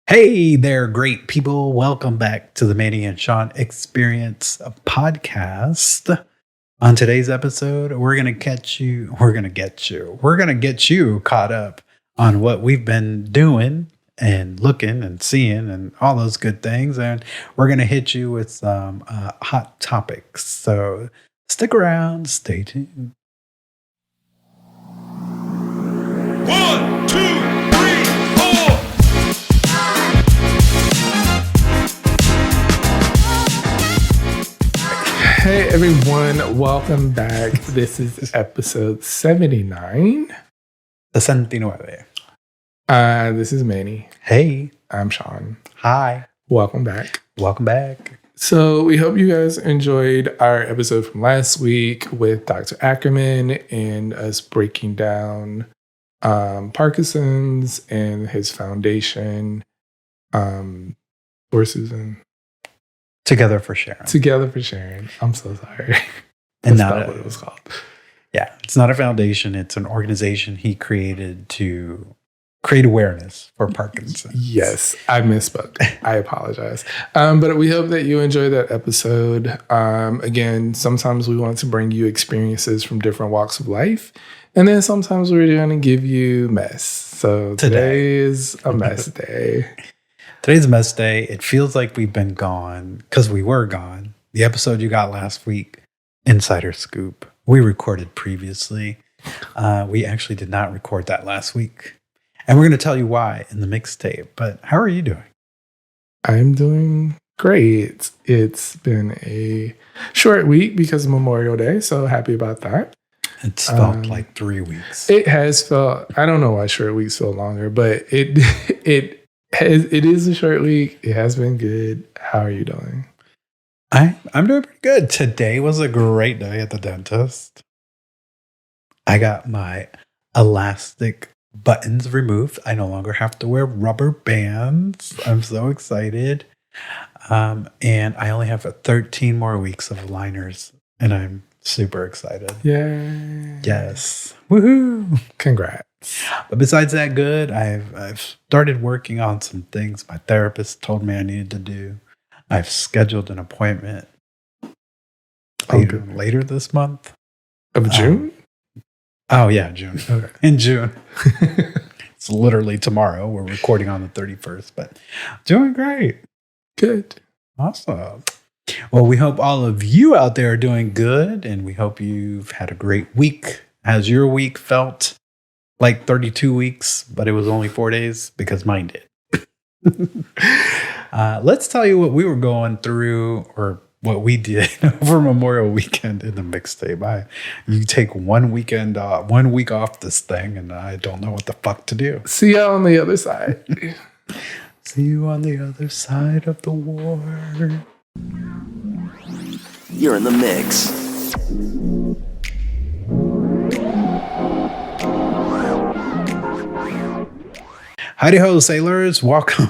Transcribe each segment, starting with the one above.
Hey there, great people. Welcome back to the Manny and Shawn Experience podcast. On today's episode, we're going to get you caught up on what we've been doing and looking and seeing and all those good things. And we're going to hit you with some hot topics. So stick around, stay tuned. 1, 2, 3, 4. Hey everyone, welcome back. This is episode 79. 69. This is Manny. Hey. I'm Shawn. Hi. Welcome back. Welcome back. So we hope you guys enjoyed our episode from last week with Dr. Ackerman and us breaking down Parkinson's and his foundation. Or Susan. Together for Sharon. Together for Sharon. I'm so sorry. And That's not not what it was called. Yeah, it's not a foundation. It's an organization he created to create awareness for Parkinson's. Yes, I misspoke. I apologize. But we hope that you enjoyed that episode. Again, sometimes we want to bring you experiences from different walks of life. And then sometimes we're going to give you mess. So today is a mess day. Today's a mess day. It feels like we've been gone because we were gone. The episode you got last week, Insider Scoop, we recorded previously. We actually did not record that last week. And we're going to tell you why in the mixtape. But how are you doing? I'm doing great. It's been a short week because of Memorial Day. So happy about that. It's felt like 3 weeks. It has felt, I don't know why short weeks feel longer, but it is a short week. It has been good. How are you doing? I'm doing pretty good. Today was a great day at the dentist. I got my elastic buttons removed. I no longer have to wear rubber bands. I'm so excited. And I only have 13 more weeks of aligners, and I'm super excited. Yay. Yes. Woohoo. Congrats. But besides that good, I've started working on some things my therapist told me I needed to do. I've scheduled an appointment later this month. Of June? June. Okay. In June. It's literally tomorrow. We're recording on the 31st, but doing great. Good. Awesome. Well, we hope all of you out there are doing good, and we hope you've had a great week. Has your week felt like 32 weeks, but it was only 4 days? Because mine did. Let's tell you what we were going through, or what we did over Memorial Weekend in the mixtape. You take 1 week off this thing, and I don't know what the fuck to do. See y'all on the other side. See you on the other side of the war. You're in the mix. Howdy ho, sailors. Welcome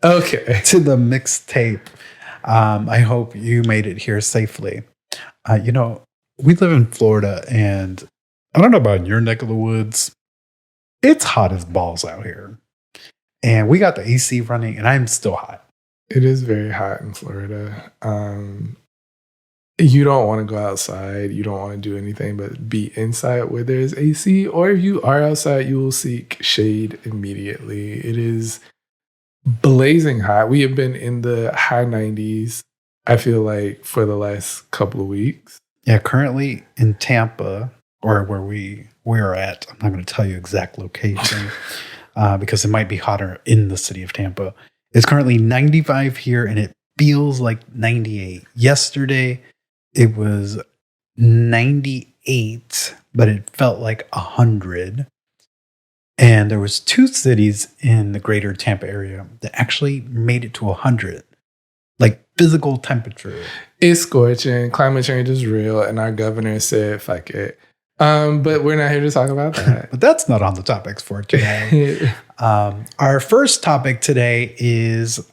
Okay. to the mixtape. I hope you made it here safely. We live in Florida, and I don't know about your neck of the woods. It's hot as balls out here. And we got the AC running, and I'm still hot. It is very hot in Florida. You don't want to go outside. You don't want to do anything but be inside where there's AC. Or if you are outside, you will seek shade immediately. It is blazing hot. We have been in the high 90s, I feel like, for the last couple of weeks. Yeah, currently in Tampa, or where we're at, I'm not going to tell you exact location because it might be hotter in the city of Tampa. It's currently 95 here, and it feels like 98. Yesterday, it was 98, but it felt like 100. And there was 2 cities in the greater Tampa area that actually made it to 100, like physical temperature. It's scorching. Climate change is real, and our governor said, fuck it. But we're not here to talk about that. But that's not on the topics for today. Our first topic today is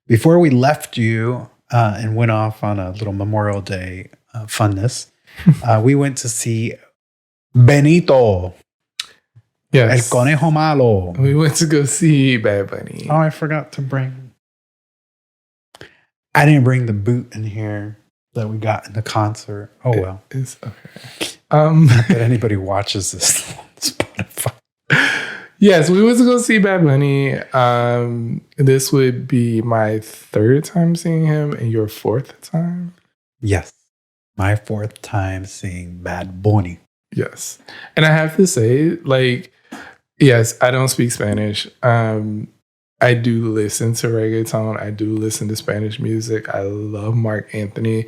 before we left you and went off on a little Memorial Day funness, we went to see Benito. Yes. El Conejo Malo. We went to go see Bad Bunny. Oh, I forgot to bring. I didn't bring the boot in here that we got in the concert. Oh well. It's okay. Not that anybody watches this on Spotify. Yes, we went to go see Bad Bunny. This would be my third time seeing him and your fourth time. Yes. My fourth time seeing Bad Bunny. Yes. And I have to say, like, yes, I don't speak Spanish. I do listen to reggaeton. I do listen to Spanish music. I love Mark Anthony.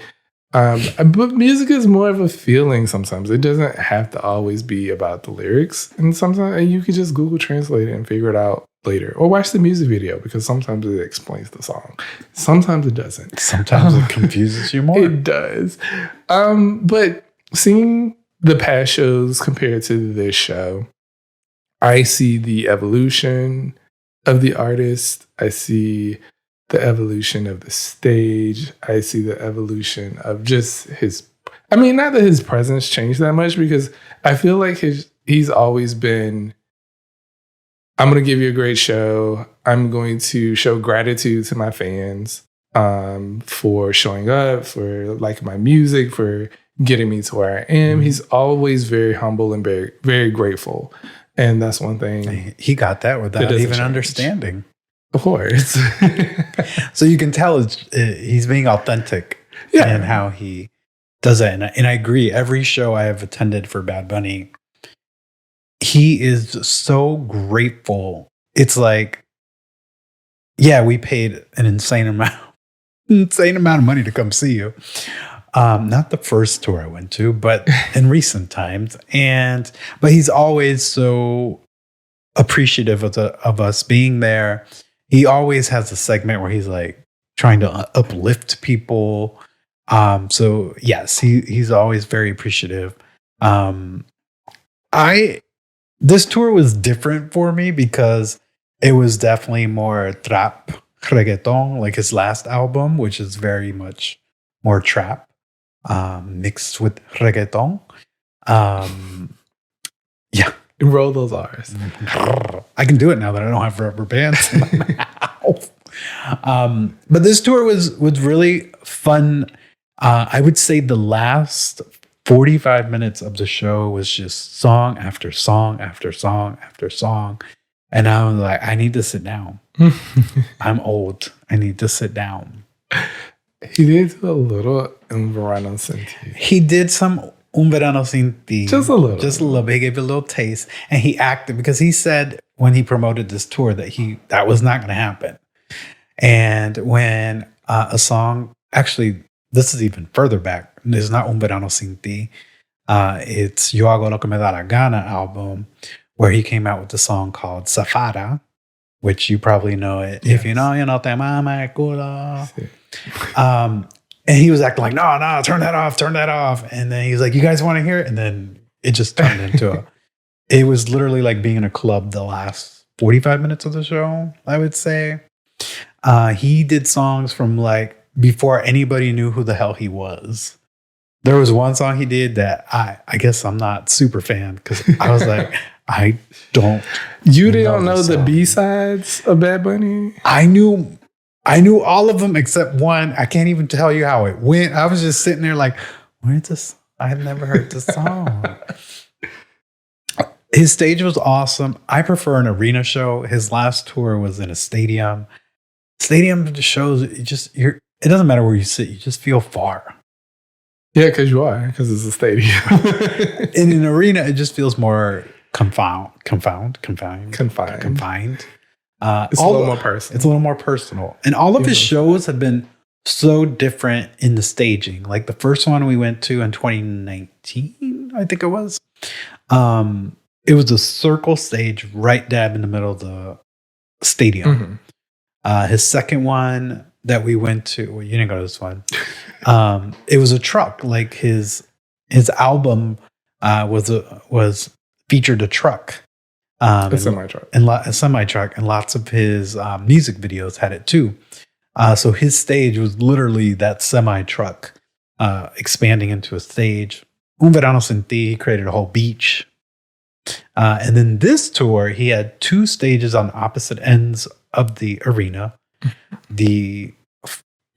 But music is more of a feeling sometimes. It doesn't have to always be about the lyrics. And sometimes you can just Google Translate it and figure it out later. Or watch the music video because sometimes it explains the song. Sometimes it doesn't. Sometimes it confuses you more. It does. But seeing the past shows compared to this show, I see the evolution of the artist. I see the evolution of the stage. I see the evolution of just his. I mean, not that his presence changed that much because I feel like he's always been. I'm going to give you a great show. I'm going to show gratitude to my fans for showing up, for liking my music, for getting me to where I am. He's always very humble and very, very grateful. And that's one thing. He got that without even change. understanding. Of course. So you can tell he's being authentic in how he does it. And I agree. Every show I have attended for Bad Bunny, he is so grateful. It's like, yeah, we paid an insane amount of money to come see you. Not the first tour I went to, but in recent times. But he's always so appreciative of us being there. He always has a segment where he's like trying to uplift people. So yes, he's always very appreciative. This tour was different for me because it was definitely more trap reggaeton, like his last album, which is very much more trap mixed with reggaeton. Yeah. Roll those R's. I can do it now that I don't have rubber bands in my mouth. But this tour was really fun. I would say the last 45 minutes of the show was just song after song after song after song. And I was like, I need to sit down. I'm old. I need to sit down. He did a little Un Verano Sin Ti. He did some Un Verano Sin Ti. Just a little. Just a little bit. He gave it a little taste. And he acted because he said when he promoted this tour that was not going to happen. And when a song, actually, this is even further back. It's not Un Verano Sin Ti. It's Yo Hago Lo Que Me Da La Gana album, where he came out with the song called Zafara, which you probably know it. Yes. If you know, you know, te mama el culo. And he was acting like, no, turn that off. And then he's like, you guys want to hear it? And then it just turned into it was literally like being in a club the last 45 minutes of the show, I would say. He did songs from like before anybody knew who the hell he was. There was one song he did that I guess I'm not super fan because I was like, I don't. You didn't know the B-sides of Bad Bunny? I knew all of them except one. I can't even tell you how it went. I was just sitting there like, where's this? I had never heard this song. His stage was awesome. I prefer an arena show. His last tour was in a stadium. Stadium shows, it doesn't matter where you sit. You just feel far. Yeah, because it's a stadium. In an arena, it just feels more confined. It's a little more personal. It's a little more personal. And all of his shows have been so different in the staging. Like the first one we went to in 2019, I think it was. It was a circle stage right dab in the middle of the stadium. Mm-hmm. His second one that we went to, well, you didn't go to this one. It was a truck. Like his album was featured a truck. A semi-truck. A semi-truck. And lots of his music videos had it too. So his stage was literally that semi-truck expanding into a stage. Un Verano Sin Ti, he created a whole beach And then this tour, he had 2 stages on opposite ends of the arena. The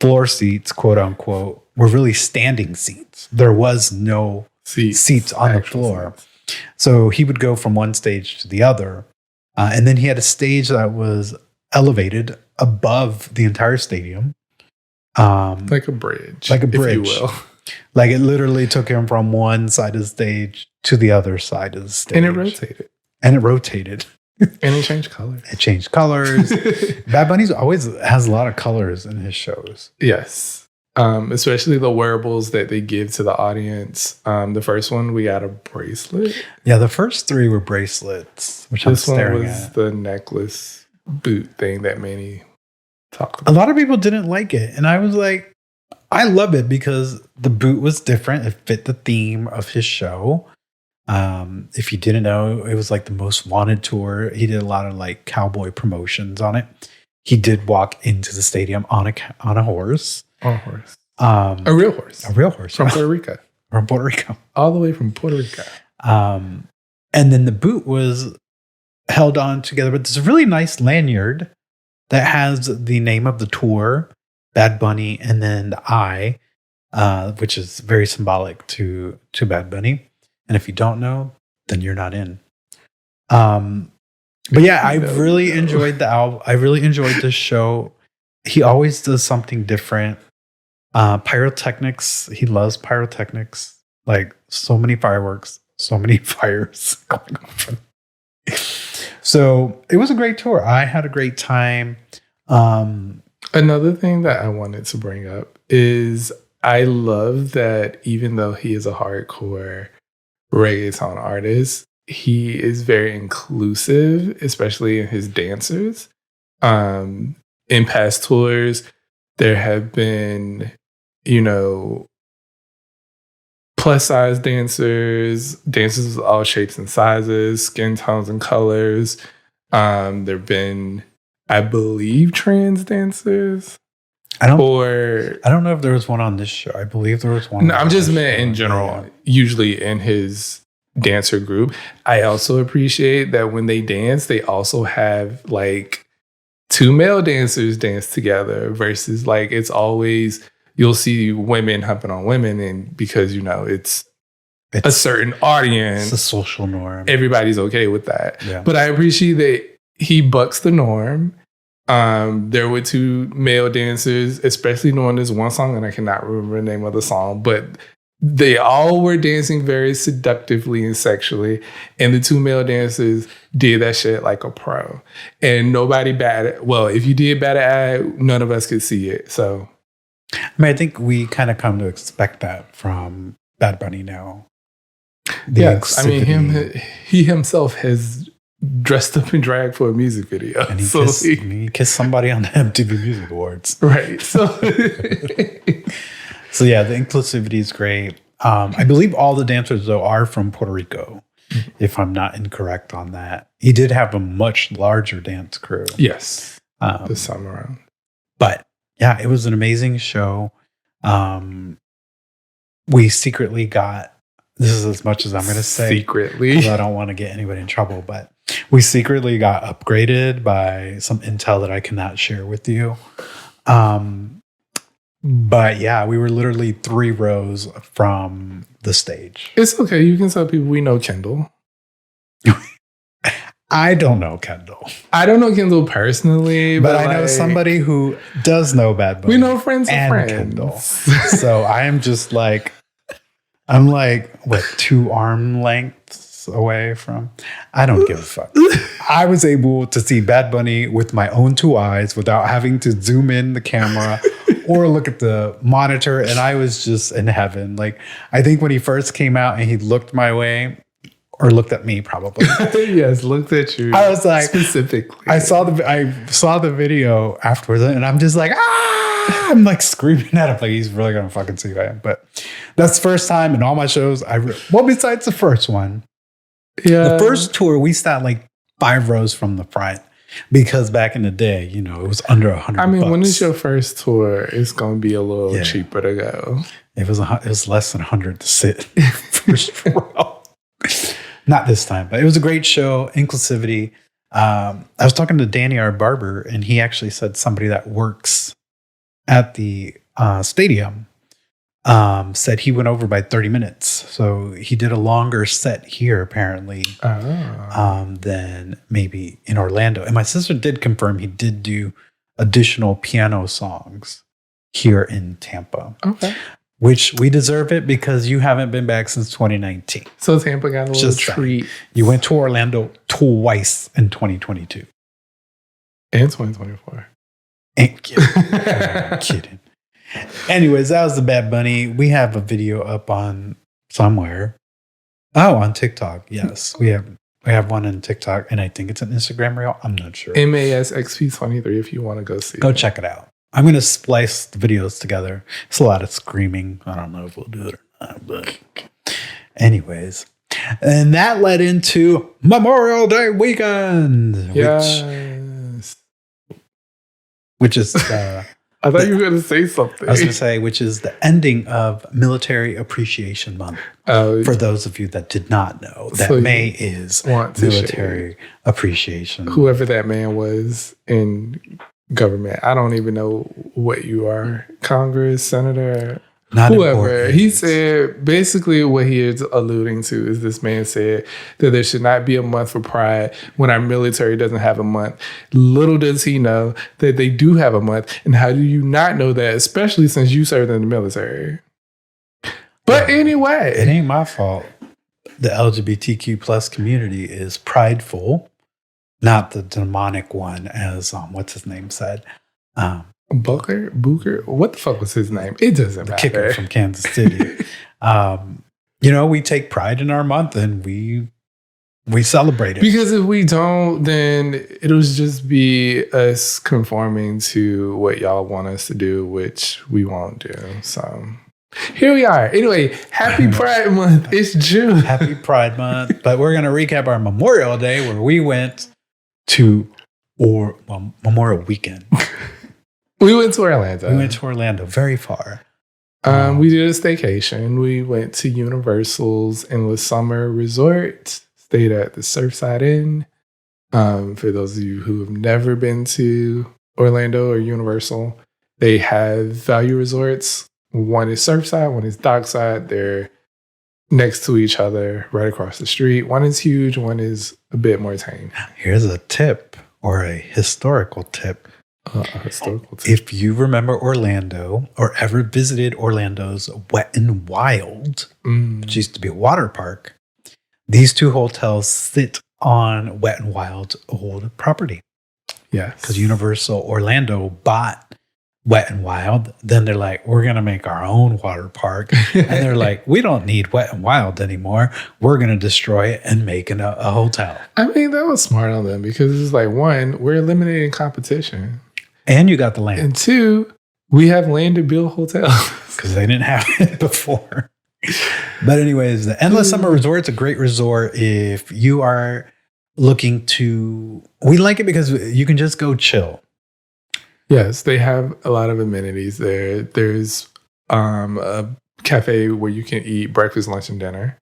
floor seats, quote unquote, were really standing seats. There was no seats on the floor. Seats. So he would go from one stage to the other. And then he had a stage that was elevated above the entire stadium. Like a bridge. If you will. Like it literally took him from one side of the stage to the other side of the stage. And it rotated. And it changed colors. Bad Bunny always has a lot of colors in his shows. Yes. Especially the wearables that they give to the audience. The first one, we got a bracelet. Yeah, the first 3 were bracelets, which this I'm staring one was at. the necklace boot thing that Manny talked about. A lot of people didn't like it. And I was like, I love it because the boot was different. It fit the theme of his show. If you didn't know, it was like the Most Wanted tour. He did a lot of like cowboy promotions on it. He did walk into the stadium on a horse. On a horse. A real horse. A real horse. From Puerto Rico. From Puerto Rico. All the way from Puerto Rico. And then the boot was held on together with this really nice lanyard that has the name of the tour, Bad Bunny, and then the I, which is very symbolic to Bad Bunny. And if you don't know, then you're not in. But yeah, I really enjoyed the album. I really enjoyed this show. He always does something different. Pyrotechnics. He loves pyrotechnics. Like so many fireworks, so many fires going on. So it was a great tour. I had a great time. Another thing that I wanted to bring up is I love that even though he is a hardcore reggaeton artist, he is very inclusive, especially in his dancers. In past tours, there have been, plus size dancers of all shapes and sizes, skin tones and colors. There have been, I believe, trans dancers. I don't know if there was one on this show. I believe there was one. No, I'm just meant in general, usually in his dancer group. I also appreciate that when they dance, they also have like 2 male dancers dance together versus like it's always you'll see women humping on women, and because it's a certain audience, it's a social norm. Everybody's okay with that. Yeah. But I appreciate that he bucks the norm. There were 2 male dancers, especially knowing this one song, and I cannot remember the name of the song, but they all were dancing very seductively and sexually. And the 2 male dancers did that shit like a pro. And nobody batted. Well, if you did bat an eye, none of us could see it. So, I think we kind of come to expect that from Bad Bunny now. Yes, I mean, he himself has dressed up in drag for a music video. And he kissed somebody on the MTV Music Awards. Right. So, so yeah, the inclusivity is great. I believe all the dancers, though, are from Puerto Rico, if I'm not incorrect on that. He did have a much larger dance crew. Yes. This time around. But yeah, it was an amazing show. We secretly got, this is as much as I'm going to say. Secretly. I don't want to get anybody in trouble, but we secretly got upgraded by some intel that I cannot share with you. But yeah, we were literally 3 rows from the stage. It's okay. You can tell people we know Kendall. I don't know Kendall. I don't know Kendall personally, but I know somebody who does know Bad Bunny. We know friends of friends. Kendall. So I am just like, I'm like, what, 2 arm lengths away from? I don't give a fuck. I was able to see Bad Bunny with my own 2 eyes without having to zoom in the camera or look at the monitor. And I was just in heaven. Like, I think when he first came out and he looked my way, or looked at me probably. Yes, looked at you. I was like, specifically. I saw the video afterwards, and I'm just like, ah! I'm like screaming at him like he's really gonna fucking see who I am. But that's the first time in all my shows. Well, besides the first one, the first tour we sat like 5 rows from the front because back in the day, it was under $100. I mean, when it's your first tour, it's gonna be a little cheaper to go. It was less than $100 to sit first row. Not this time, but it was a great show. Inclusivity. I was talking to Danny, our barber, and he actually said somebody that works at the stadium said he went over by 30 minutes. So he did a longer set here, apparently, than maybe in Orlando. And my sister did confirm he did do additional piano songs here in Tampa. Okay. Which we deserve it because you haven't been back since 2019. So Tampa got a little treat. You went to Orlando twice in 2022. And 2024. Ain't kidding. I'm kidding. Anyways, that was the Bad Bunny. We have a video up on somewhere. Oh, on TikTok. Yes, we have one on TikTok, and I think it's an Instagram reel. I'm not sure. MASXP23 if you want to go see Go it. check it out. I'm going to splice the videos together. It's a lot of screaming. I don't know if we'll do it or not, but anyways. And that led into Memorial Day weekend. Yes. Which is... I thought you were going to say something. I was going to say, which is the ending of Military Appreciation Month. For those of you that did not know, that so May is Military Appreciation. Whoever that man was in government, I don't even know what you are, Congress, Senator, not whoever. Important. He said basically what he is alluding to is this man said that there should not be a month for pride when our military doesn't have a month. Little does he know that they do have a month. And how do you not know that, especially since you served in the military? But anyway, it ain't my fault. The LGBTQ plus community is prideful, not the demonic one, as what's his name said. Booker? What the fuck was his name? It doesn't matter. The kicker from Kansas City. We take pride in our month and we celebrate it. Because if we don't, then it'll just be us conforming to what y'all want us to do, which we won't do. So here we are. Anyway, happy Pride Month. It's June. Happy Pride Month. But we're going to recap our Memorial Day where we went to Memorial Weekend. We went to Orlando. We went to Orlando, very far. We did a staycation. We went to Universal's Endless Summer Resort, stayed at the Surfside Inn. For those of you who have never been to Orlando or Universal, they have value resorts. One is Surfside, one is Dockside. They're next to each other, right across the street. One is huge, one is a bit more tame. Here's a tip, or a historical tip. Historical tip. If you remember Orlando or ever visited Orlando's Wet and Wild, which used to be a water park, these two hotels sit on Wet and Wild's old property. Yes. Because Universal Orlando bought Wet and Wild. Then they're like, we're going to make our own water park. And they're like, we don't need Wet and Wild anymore. We're going to destroy it and make it a hotel. I mean, that was smart on them because it's like, one, we're eliminating competition. And you got the land. And two, we have land to build hotels. Because they didn't have it before. But anyways, the Endless Summer Resort's a great resort if you are looking to... We like it because you can just go chill. Yes, they have a lot of amenities there. There's a cafe where you can eat breakfast, lunch, and dinner.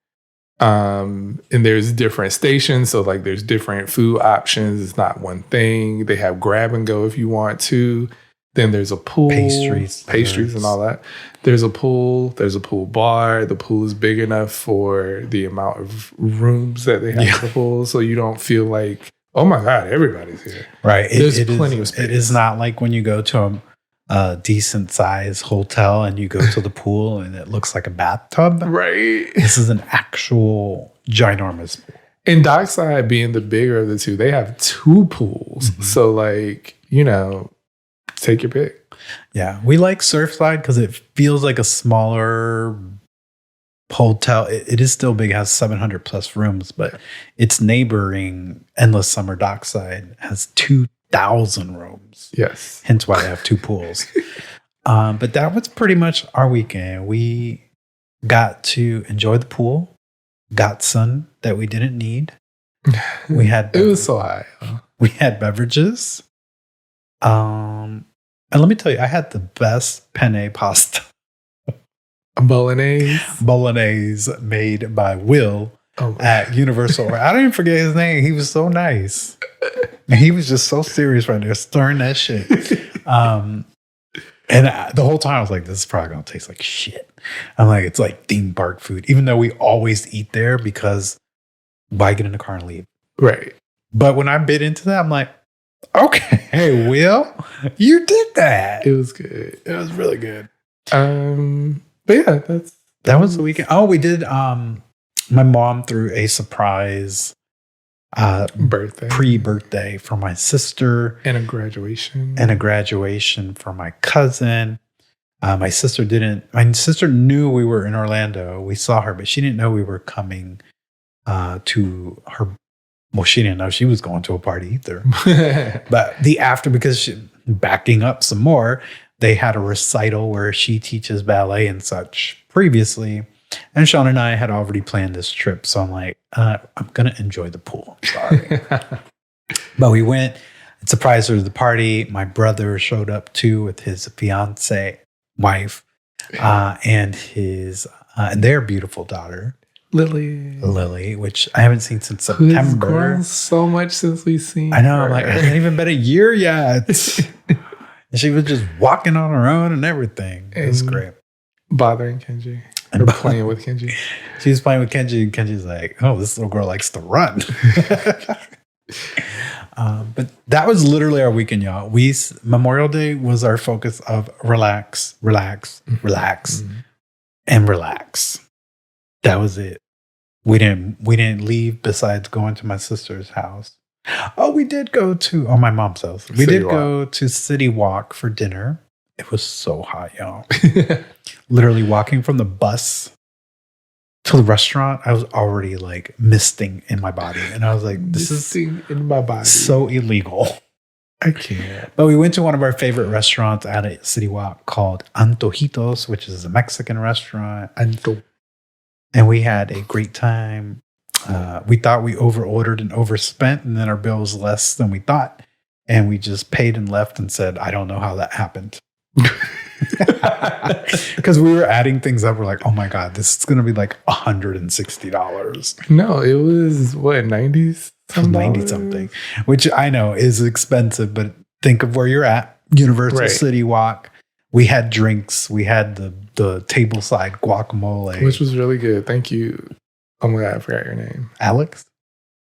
And there's different stations. So like there's different food options. It's not one thing. They have grab and go if you want to. Then there's a pool. Pastries and all that. There's a pool. There's a pool bar. The pool is big enough for the amount of rooms that they have in the pool. So you don't feel like, oh my God, everybody's here. Right. There's plenty of space. It is not like when you go to a decent size hotel and you go to the pool and it looks like a bathtub. Right. This is an actual ginormous pool. And Dockside being the bigger of the two, they have two pools. Mm-hmm. So like, take your pick. Yeah. We like Surfside because it feels like a smaller hotel. It is still big. It has 700 plus rooms, but its neighboring Endless Summer Dockside has 2,000 rooms. Yes. Hence why they have two pools. But that was pretty much our weekend. We got to enjoy the pool, got sun that we didn't need. We had it was so high. We had beverages. And let me tell you, I had the best penne pasta. Bolognese Made by Will. at Universal. I don't even forget his name. He was so nice. And he was just so serious right there, stirring that shit. The whole time I was like, this is probably going to taste like shit. I'm like, it's like theme park food, even though we always eat there because why get in the car and leave? Right. But when I bit into that, I'm like, okay, Will, you did that. It was good. It was really good. But yeah, that was the weekend. Oh, we did. My mom threw a surprise pre-birthday for my sister and a graduation for my cousin. My sister knew we were in Orlando. We saw her, but she didn't know we were coming to her. Well, she didn't know she was going to a party either. But because backing up some more, they had a recital where she teaches ballet and such previously. And Shawn and I had already planned this trip. So I'm like, I'm going to enjoy the pool. I'm sorry. But we went and surprised her to the party. My brother showed up too with his fiance, wife, and their beautiful daughter. Lily, which I haven't seen since September. Who's grown so much since we've seen I know. her. I'm like, I haven't even been a year yet. And she was just walking on her own and everything. It was great. Bothering Kenji. Or playing with Kenji. She was playing with Kenji, and Kenji's like, oh, this little girl likes to run. But that was literally our weekend, y'all. Memorial Day was our focus of relax, and relax. That was it. We didn't leave besides going to my sister's house. Oh, we did go to my mom's house. We did go to City Walk for dinner. It was so hot, y'all. Literally walking from the bus to the restaurant, I was already like misting in my body. And I was like, this is in my body. So illegal. I can't. But we went to one of our favorite restaurants at a City Walk called Antojitos, which is a Mexican restaurant. And we had a great time. We thought we over-ordered and overspent, and then our bill was less than we thought. And we just paid and left and said, I don't know how that happened. Because we were adding things up. We're like, oh my God, this is going to be like $160. No, it was what, 90s? 90 something, which I know is expensive, but think of where you're at. Universal City Walk. We had drinks. We had the tableside guacamole, which was really good. Thank you. Oh my God, I forgot your name. Alex?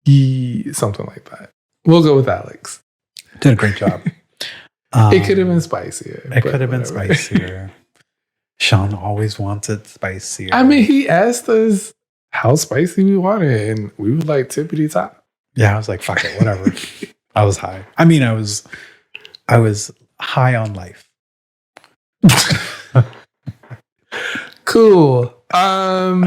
Something like that. We'll go with Alex. Did a great job. It could have been spicier. It could have been spicier. Shawn always wants it spicier. I mean, he asked us how spicy we wanted, and we were like tippity top. Yeah, I was like, fuck it, whatever. I was high. I mean, I was high on life. Cool. But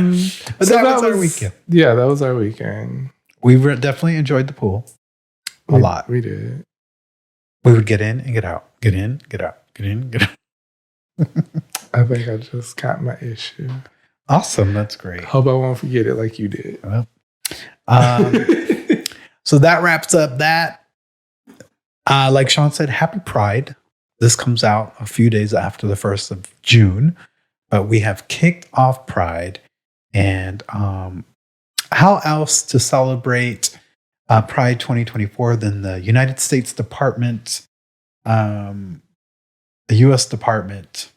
that was our weekend. Yeah, that was our weekend. We definitely enjoyed the pool a lot. We did. We would get in and get out. Get in, get out. Get in, get out. I think I just got my issue. Awesome. That's great. Hope I won't forget it like you did. Well, so that wraps up that. Like Shawn said, happy Pride. This comes out a few days after the 1st of June. But we have kicked off Pride. And how else to celebrate Pride 2024 than the United States Department, the U.S. Department.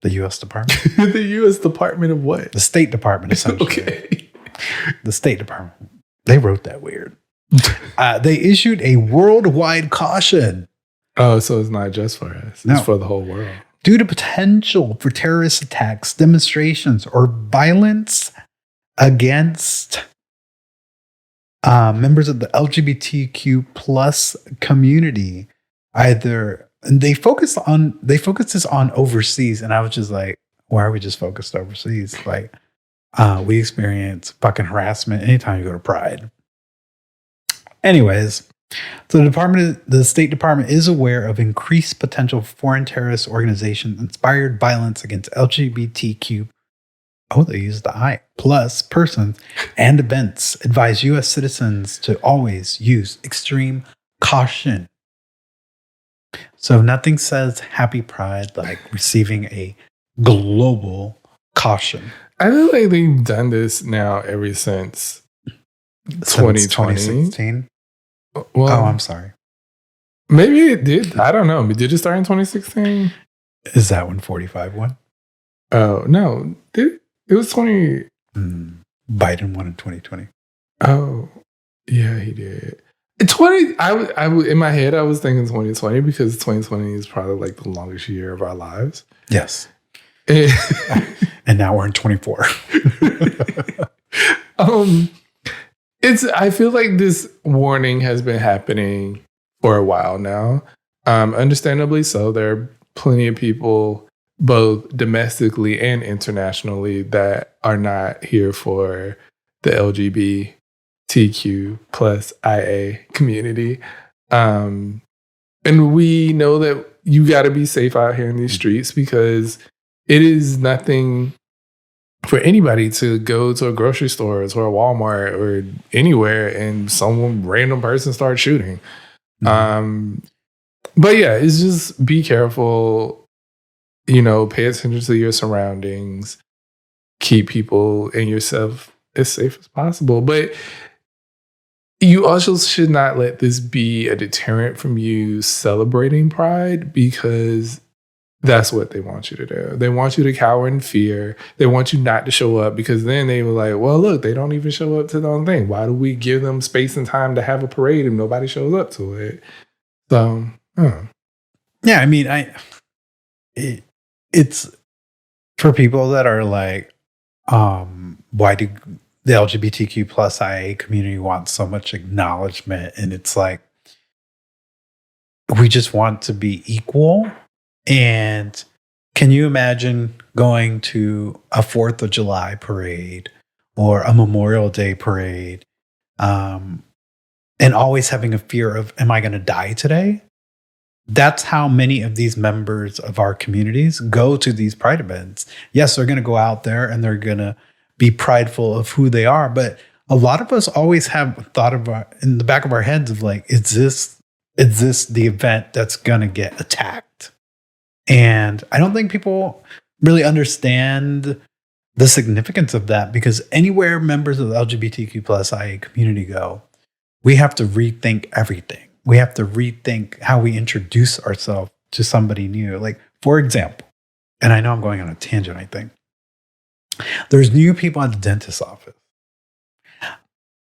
The U.S. Department? The U.S. Department of what? The State Department, essentially. Okay. The State Department. They wrote that weird. They issued a worldwide caution. Oh, so it's not just for us. No. It's for the whole world. Due to potential for terrorist attacks, demonstrations, or violence against members of the LGBTQ plus community, they focus this on overseas, and I was just like, why are we just focused overseas? Like, we experience fucking harassment anytime you go to Pride. Anyways, so the State Department is aware of increased potential for foreign terrorist organizations inspired violence against LGBTQ. Oh, they used the I plus persons and events. Advise U.S. citizens to always use extreme caution. So nothing says happy Pride like receiving a global caution. I feel like they've done this now ever since So it's 2020. 2016. Well, Oh, I'm sorry. maybe it did. I don't know. Did it start in 2016? Is that when 45 won? Oh, no. It was 20. Biden won in 2020. Oh, yeah, he did. 20. In my head, I was thinking 2020 because 2020 is probably like the longest year of our lives. Yes. And And now we're in 24. I feel like this warning has been happening for a while now. Understandably so. There are plenty of people, both domestically and internationally, that are not here for the LGBTQ plus IA community. And we know that you got to be safe out here in these streets because it is nothing for anybody to go to a grocery store or to a Walmart or anywhere and some random person starts shooting. But yeah, it's just be careful, pay attention to your surroundings, keep people and yourself as safe as possible. But you also should not let this be a deterrent from you celebrating Pride because that's what they want you to do. They want you to cower in fear. They want you not to show up because then they were like, well, look, they don't even show up to the own thing. Why do we give them space and time to have a parade if nobody shows up to it? So, yeah, I mean, it's for people that are like, why do the LGBTQ plus IA community want so much acknowledgement? And it's like, we just want to be equal. And can you imagine going to a 4th of July parade or a Memorial Day parade and always having a fear of, am I going to die today? That's how many of these members of our communities go to these Pride events. Yes, they're going to go out there and they're going to be prideful of who they are. But a lot of us always have thought of in the back of our heads of like, is this the event that's going to get attacked? And I don't think people really understand the significance of that because anywhere members of the LGBTQ plus IA community go, we have to rethink everything. We have to rethink how we introduce ourselves to somebody new. Like, for example, and I know I'm going on a tangent, I think. There's new people at the dentist's office.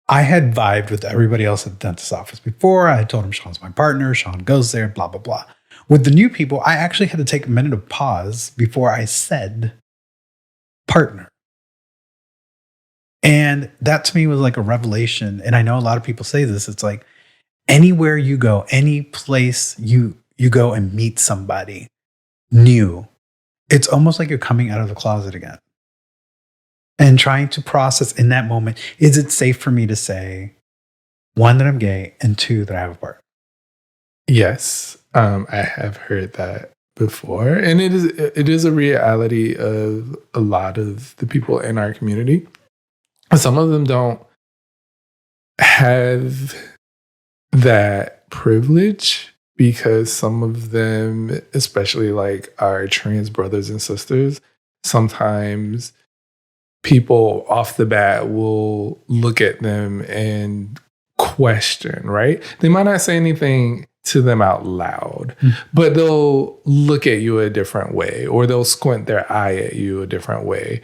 I had vibed with everybody else at the dentist's office before. I had told him Shawn's my partner. Shawn goes there, blah, blah, blah. With the new people, I actually had to take a minute of pause before I said partner. And that to me was like a revelation. And I know a lot of people say this. It's like anywhere you go, any place you go and meet somebody new, it's almost like you're coming out of the closet again. And trying to process in that moment, is it safe for me to say, 1, that I'm gay, and 2, that I have a partner? yes, I have heard that before. And it is a reality of a lot of the people in our community. Some of them don't have that privilege because some of them, especially like our trans brothers and sisters, sometimes people off the bat will look at them and question, right? They might not say anything to them out loud, but they'll look at you a different way or they'll squint their eye at you a different way,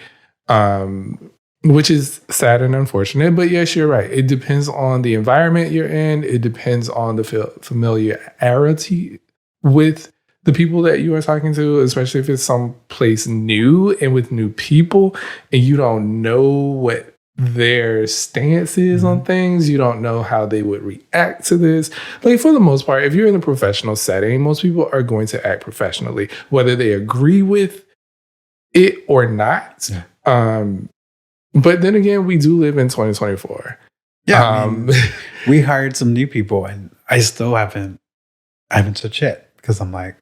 which is sad and unfortunate. But yes, you're right. It depends on the environment you're in. It depends on the familiarity with the people that you are talking to, especially if it's someplace new and with new people and you don't know what their stance is on things. You don't know how they would react to this. Like for the most part, if you're in a professional setting, most people are going to act professionally, whether they agree with it or not. Yeah. But then again, we do live in 2024. Yeah. I mean, we hired some new people and I still haven't said shit because I'm like,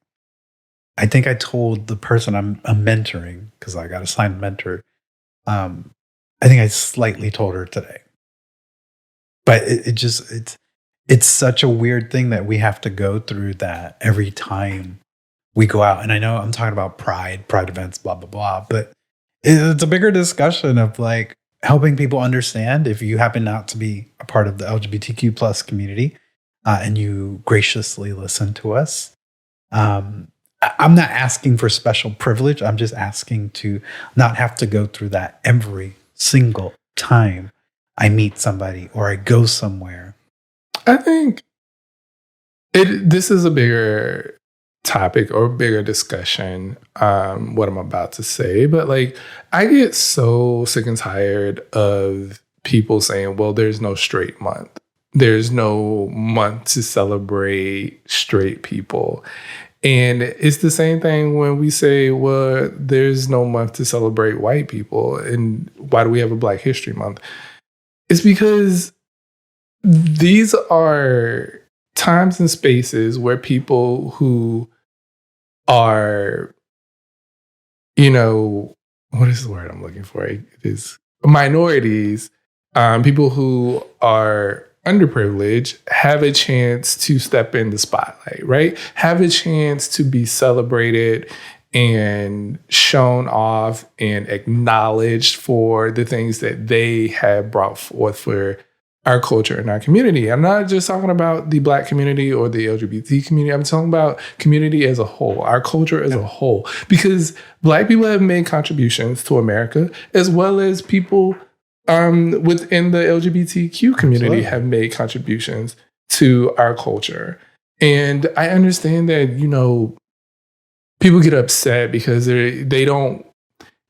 I think I told the person I'm mentoring, because I got assigned mentor. I think I slightly told her today, but it's such a weird thing that we have to go through that every time we go out. And I know I'm talking about pride events, blah, blah, blah, but it's a bigger discussion of like, helping people understand, if you happen not to be a part of the LGBTQ plus community and you graciously listen to us. I'm not asking for special privilege. I'm just asking to not have to go through that every single time I meet somebody or I go somewhere. I think this is a bigger topic or bigger discussion, what I'm about to say. But like, I get so sick and tired of people saying, well, there's no straight month. There's no month to celebrate straight people. And it's the same thing when we say, well, there's no month to celebrate white people. And why do we have a Black History Month? It's because these are times and spaces where people who are, what is the word I'm looking for? It is minorities, people who are underprivileged have a chance to step in the spotlight, right? Have a chance to be celebrated and shown off and acknowledged for the things that they have brought forth for our culture and our community. I'm not just talking about the Black community or the LGBT community. I'm talking about community as a whole, our culture as a whole, because Black people have made contributions to America, as well as people within the LGBTQ community have made contributions to our culture. And I understand that, people get upset because they don't,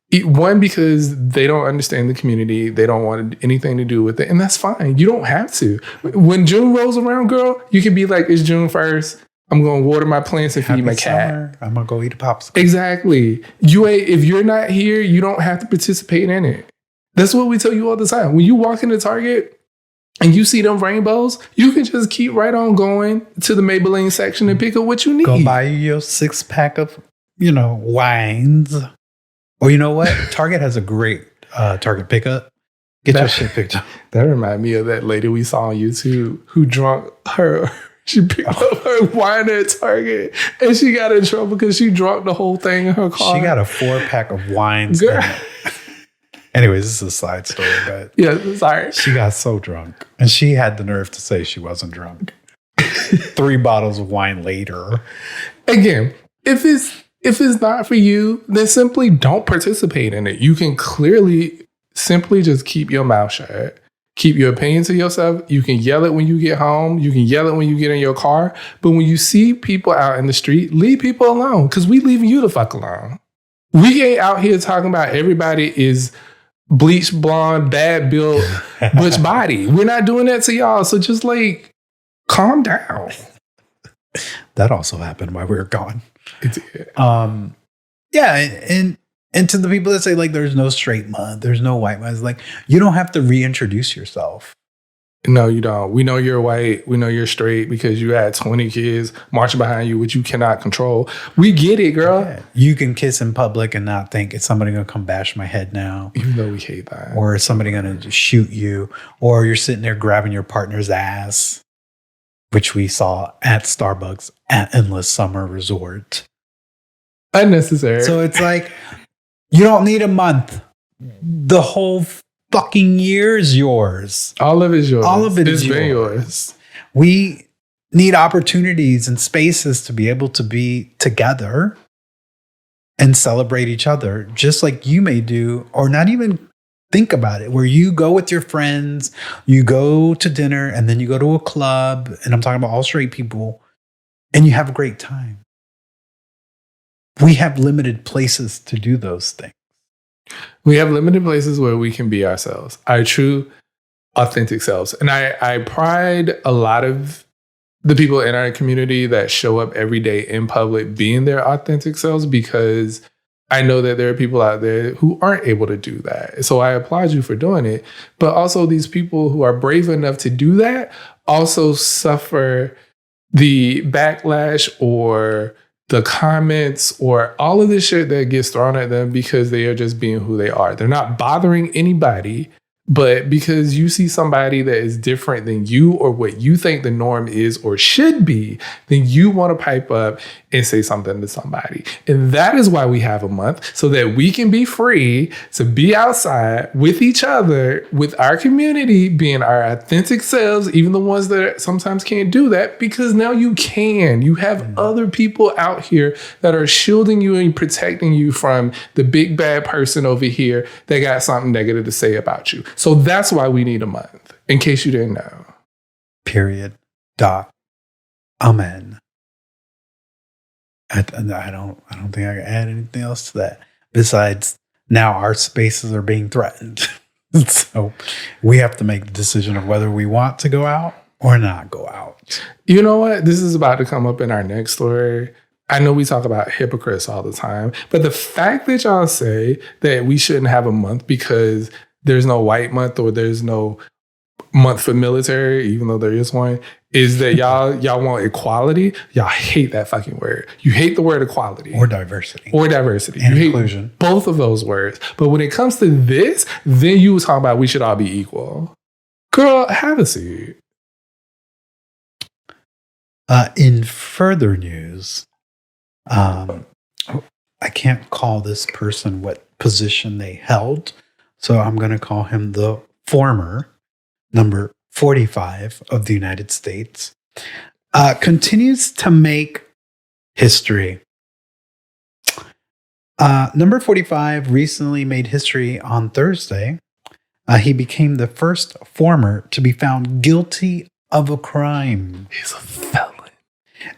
because they don't understand the community. They don't want anything to do with it. And that's fine. You don't have to. When June rolls around, girl, you can be like, it's June 1st. I'm going to water my plants and feed my cat. I'm going to go eat a popsicle. Exactly. If you're not here, you don't have to participate in it. That's what we tell you all the time. When you walk into Target and you see them rainbows, you can just keep right on going to the Maybelline section and pick up what you need. Go buy your 6-pack of, wines. Or you know what? Target has a great Target pickup. Get your shit picked up. That reminded me of that lady we saw on YouTube who drunk her. She picked up her wine at Target and she got in trouble because she drunk the whole thing in her car. She got a 4-pack of wines. Anyways, this is a side story, but yeah, sorry. She got so drunk, and she had the nerve to say she wasn't drunk. 3 bottles of wine later. Again, if it's not for you, then simply don't participate in it. You can clearly simply just keep your mouth shut. Keep your opinion to yourself. You can yell it when you get home. You can yell it when you get in your car. But when you see people out in the street, leave people alone, because we leaving you the fuck alone. We ain't out here talking about everybody is bleached blonde, bad built, butch body. We're not doing that to y'all. So just calm down. That also happened while we were gone. It did. Yeah, and to the people that say there's no straight month, there's no white month, it's you don't have to reintroduce yourself. No, you don't. We know you're white. We know you're straight because you had 20 kids marching behind you, which you cannot control. We get it, girl. Yeah. You can kiss in public and not think, is somebody going to come bash my head now? Even though we hate that. Or is somebody going to shoot you? Or you're sitting there grabbing your partner's ass, which we saw at Starbucks at Endless Summer Resort. Unnecessary. So it's you don't need a month. The whole fucking year is yours. All of it is yours. All of it is is yours. We need opportunities and spaces to be able to be together and celebrate each other, just like you may do, or not even think about it, where you go with your friends, you go to dinner, and then you go to a club, and I'm talking about all straight people, and you have a great time. We have limited places to do those things. We have limited places where we can be ourselves, our true, authentic selves. And I pride a lot of the people in our community that show up every day in public being their authentic selves, because I know that there are people out there who aren't able to do that. So I applaud you for doing it. But also these people who are brave enough to do that also suffer the backlash or the comments or all of this shit that gets thrown at them because they are just being who they are. They're not bothering anybody. But because you see somebody that is different than you or what you think the norm is or should be, then you want to pipe up and say something to somebody. And that is why we have a month, so that we can be free to be outside with each other, with our community, being our authentic selves, even the ones that sometimes can't do that, because now you can. You have other people out here that are shielding you and protecting you from the big bad person over here that got something negative to say about you. So that's why we need a month, in case you didn't know. Period. Dot. Amen. I don't think I can add anything else to that. Besides, now our spaces are being threatened. So we have to make the decision of whether we want to go out or not go out. You know what? This is about to come up in our next story. I know we talk about hypocrites all the time, but the fact that y'all say that we shouldn't have a month because there's no white month or there's no month for military, even though there is one, is that y'all want equality. Y'all hate that fucking word. You hate the word equality. Or diversity. And you inclusion. Hate both of those words. But when it comes to this, then you was talking about we should all be equal. Girl, have a seat. In further news, I can't call this person what position they held, so I'm going to call him the former number 45 of the United States, continues to make history. Number 45 recently made history on Thursday. He became the first former to be found guilty of a crime. He's a felon.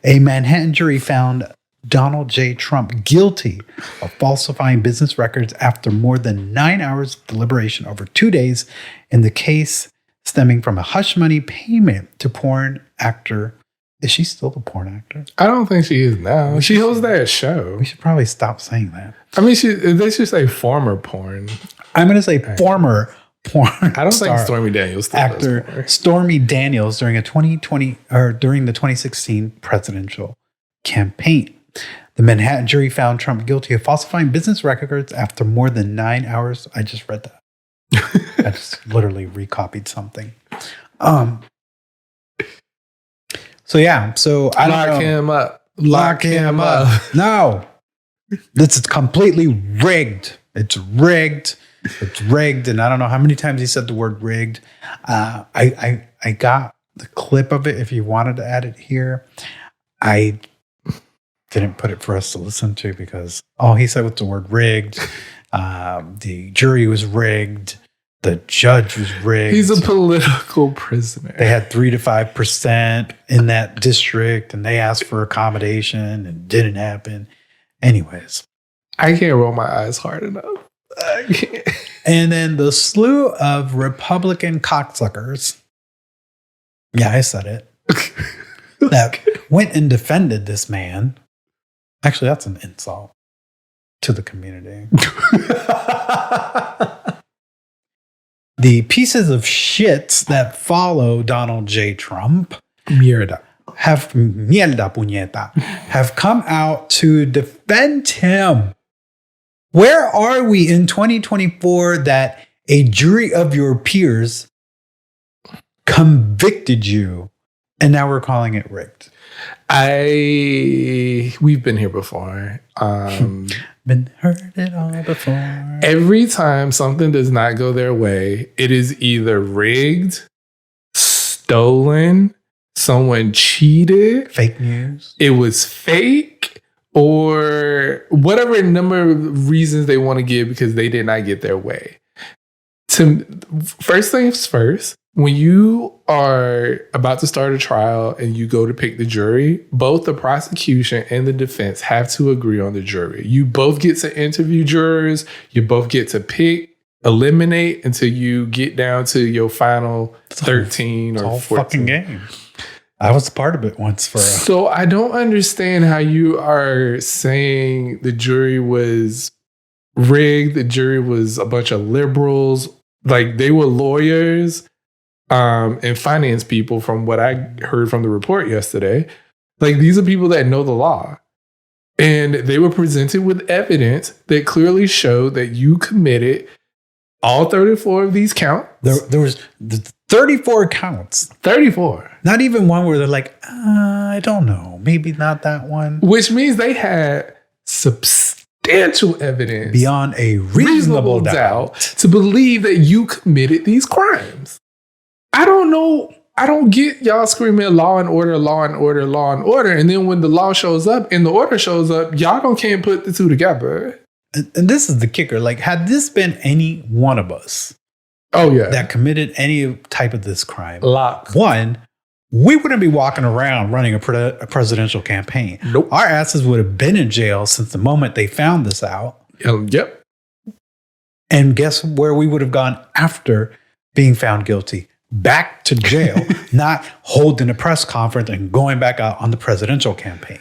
A Manhattan jury found Donald J. Trump guilty of falsifying business records after more than 9 hours of deliberation over 2 days in the case stemming from a hush money payment to porn actor. Is she still the porn actor? I don't think she is now. She hosts that show. We should probably stop saying that. I mean, they should say former porn. I'm going to say former porn. I don't think Stormy Daniels still actor Stormy Daniels during during the 2016 presidential campaign. The Manhattan jury found Trump guilty of falsifying business records after more than 9 hours. I just read that. I just literally recopied something. So yeah. So I don't know. Him up. Lock him up. No. This is completely rigged. It's rigged. It's rigged. And I don't know how many times he said the word rigged. I got the clip of it if you wanted to add it here. I didn't put it for us to listen to because all he said was the word rigged. The jury was rigged. The judge was rigged. He's a political prisoner. They had 3 to 5% in that district, and they asked for accommodation, and it didn't happen. Anyways, I can't roll my eyes hard enough. And then the slew of Republican cocksuckers. Yeah, I said it. That went and defended this man. Actually, that's an insult to the community. The pieces of shits that follow Donald J. Trump have come out to defend him. Where are we in 2024 that a jury of your peers convicted you and now we're calling it rigged? We've been here before. Been heard it all before. Every time something does not go their way, it is either rigged, stolen, someone cheated, fake news, it was fake, or whatever number of reasons they want to give because they did not get their way. First things first, when you are about to start a trial and you go to pick the jury, both the prosecution and the defense have to agree on the jury. You both get to interview jurors. You both get to pick, eliminate until you get down to your final 13 or 14. Fucking game. I was part of it once for. So I don't understand how you are saying the jury was rigged. The jury was a bunch of liberals. Like they were lawyers. And finance people, from what I heard from the report yesterday. Like, these are people that know the law. And they were presented with evidence that clearly showed that you committed All 34 of these count. There was 34 counts. 34. Not even one where they're like, I don't know. Maybe not that one. Which means they had substantial evidence Beyond a reasonable doubt to believe that you committed these crimes. I don't know. I don't get y'all screaming law and order, law and order, law and order. And then when the law shows up and the order shows up, y'all can't put the two together. And this is the kicker. Like, had this been any one of us that committed any type of this crime, one, we wouldn't be walking around running a presidential campaign. Nope. Our asses would have been in jail since the moment they found this out. Yep. And guess where we would have gone after being found guilty? Back to jail, not holding a press conference and going back out on the presidential campaign.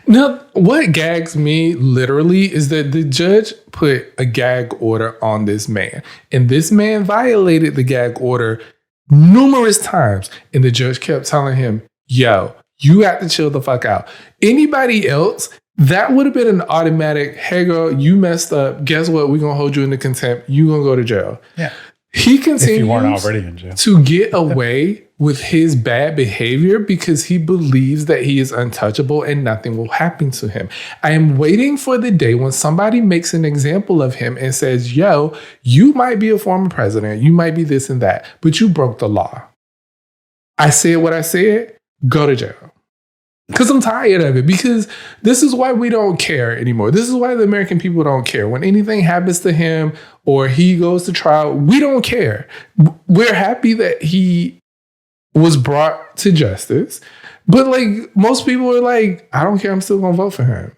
Now, what gags me literally is that the judge put a gag order on this man. And this man violated the gag order numerous times. And the judge kept telling him, yo, you have to chill the fuck out. Anybody else, that would have been an automatic, hey girl, you messed up. Guess what? We're going to hold you into contempt. You're going to go to jail. Yeah. He continues if you weren't already in jail. to get away with his bad behavior because he believes that he is untouchable and nothing will happen to him. I am waiting for the day when somebody makes an example of him and says, yo, you might be a former president, you might be this and that, but you broke the law. I said what I said, go to jail. Because I'm tired of it. Because this is why we don't care anymore. This is why the American people don't care. When anything happens to him or he goes to trial, we don't care. We're happy that he was brought to justice. But like most people are like, I don't care. I'm still going to vote for him.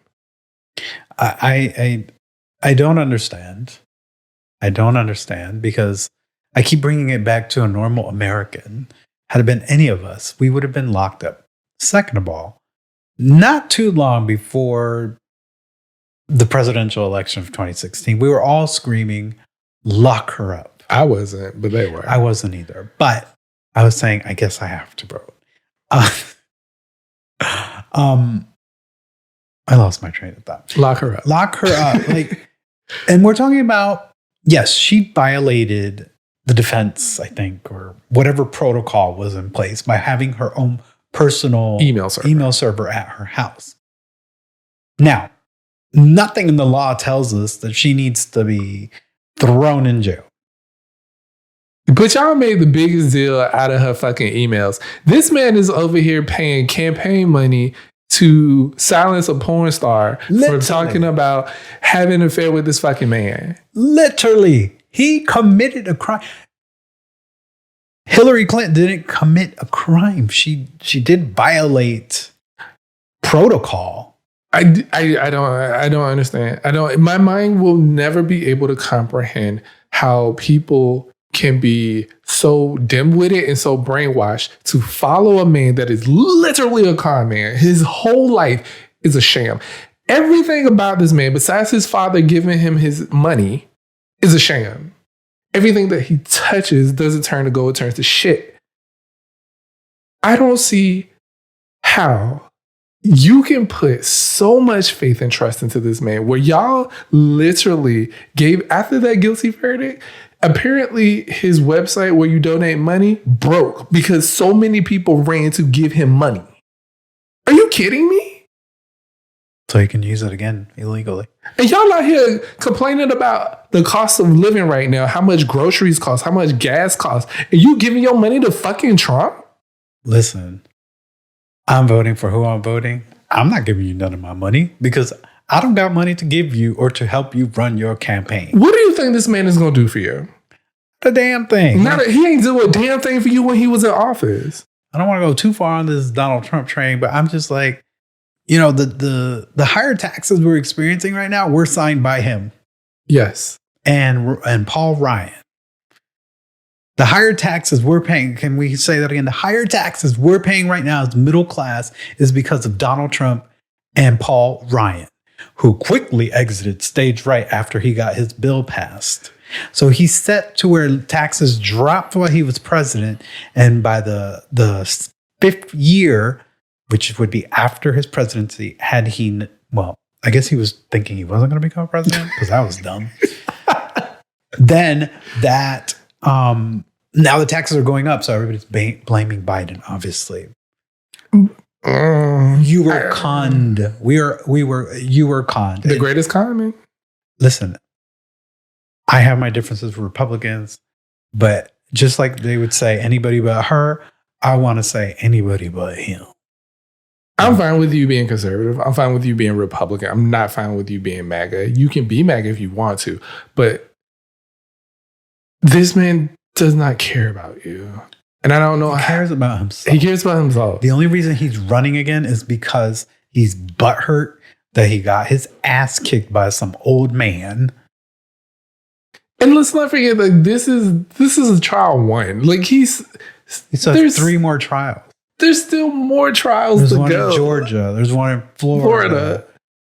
I don't understand. I don't understand because I keep bringing it back to a normal American. Had it been any of us, we would have been locked up. Second of all, not too long before the presidential election of 2016, we were all screaming, lock her up. I wasn't, but they were. I wasn't either. But I was saying, I guess I have to vote. I lost my train of thought. Lock her up. Lock her up. And we're talking about, yes, she violated the defense, I think, or whatever protocol was in place by having her own personal email server at her house. Now, nothing in the law tells us that she needs to be thrown in jail. But y'all made the biggest deal out of her fucking emails. This man is over here paying campaign money to silence a porn star for talking about having an affair with this fucking man. Literally, he committed a crime. Hillary Clinton didn't commit a crime. She did violate protocol. I don't understand. My mind will never be able to comprehend how people can be so dim-witted and so brainwashed to follow a man that is literally a con man. His whole life is a sham. Everything about this man, besides his father giving him his money, is a sham. Everything that he touches doesn't turn to gold, it turns to shit. I don't see how you can put so much faith and trust into this man where y'all literally gave, after that guilty verdict, apparently his website where you donate money broke because so many people ran to give him money. Are you kidding me? So he can use it again illegally. And y'all out here complaining about the cost of living right now, how much groceries cost, how much gas costs, and you giving your money to fucking Trump? Listen, I'm voting for who I'm voting. I'm not giving you none of my money because I don't got money to give you or to help you run your campaign. What do you think this man is going to do for you? The damn thing. He ain't do a damn thing for you when he was in office. I don't want to go too far on this Donald Trump train, but I'm just like, you know, the higher taxes we're experiencing right now were signed by him. Yes. And Paul Ryan. The higher taxes we're paying, can we say that again? The higher taxes we're paying right now as middle class is because of Donald Trump and Paul Ryan, who quickly exited stage right after he got his bill passed. So he's set to where taxes dropped while he was president. And by the fifth year, which would be after his presidency, had he, well, I guess he was thinking he wasn't going to become president because that was dumb. Then that now the taxes are going up, so everybody's blaming Biden. Obviously, you were conned. You were conned. The greatest con, man. Listen, I have my differences with Republicans, but just like they would say anybody but her, I want to say anybody but him. I'm fine with you being conservative. I'm fine with you being Republican. I'm not fine with you being MAGA. You can be MAGA if you want to, but this man does not care about you. And I don't know. He cares about himself. He cares about himself. The only reason he's running again is because he's butthurt that he got his ass kicked by some old man. And let's not forget, like, this is a trial one. Like, there's 3 more trials. There's still more trials There's to one go. in Georgia. There's one in Florida.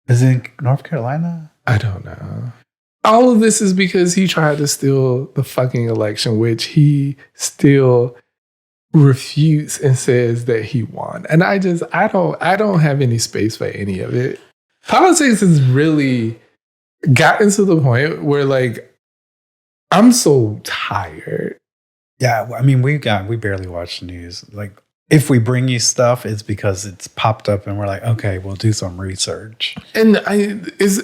Is it in North Carolina? I don't know. All of this is because he tried to steal the fucking election, which he still refutes and says that he won. And I don't have any space for any of it. Politics has really gotten to the point where, like, I'm so tired. Yeah, I mean, we barely watch the news. Like, if we bring you stuff, it's because it's popped up and we're like, okay, we'll do some research. And it's